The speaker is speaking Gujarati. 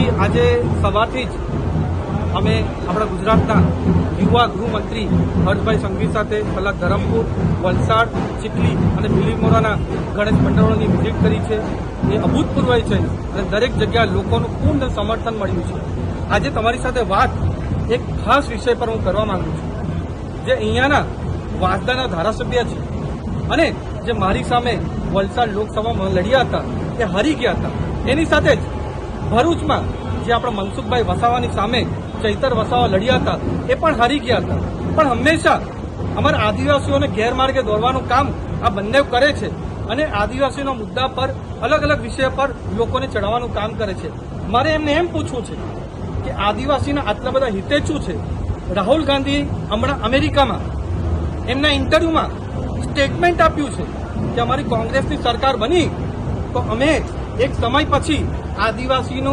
જી આજે સવારથી જ અમે આપણા ગુજરાતના યુવા ગૃહમંત્રી હર્ષભાઈ સંઘવી સાથે કલાક ધરમપુર, વલસાડ, ચીખલી અને બિલીમોરાના ગણેશ મંડળોની વિઝિટ કરી છે. એ અભૂતપૂર્વ છે અને દરેક જગ્યાએ લોકોનું પૂર્ણ સમર્થન મળ્યું છે. આજે તમારી સાથે વાત એક ખાસ વિષય પર હું કરવા માંગુ છું, જે અહીંયાના વાંસદાના ધારાસભ્ય છે અને જે મારી સામે વલસાડ લોકસભામાં લડ્યા હતા એ હારી ગયા હતા. એની સાથે જ ભરૂચમાં જે આપણા મનસુખભાઈ વસાવાની સામે ચૈતર વસાવા લડ્યા હતા એ પણ હારી ગયા હતા. પણ હંમેશા અમારા આદિવાસીઓને ગેરમાર્ગે દોરવાનું કામ આ બંને કરે છે અને આદિવાસીના મુદ્દા પર અલગ અલગ વિષય પર લોકોને ચડાવવાનું કામ કરે છે. મારે એમને એમ પૂછવું છે કે આદિવાસીના આટલા બધા હિતેચ્છુ છે. રાહુલ ગાંધી હમણાં અમેરિકામાં એમના ઇન્ટરવ્યુમાં સ્ટેટમેન્ટ આપ્યું છે કે અમારી કોંગ્રેસની સરકાર બની તો અમે એક સમય પછી આદિવાસીનું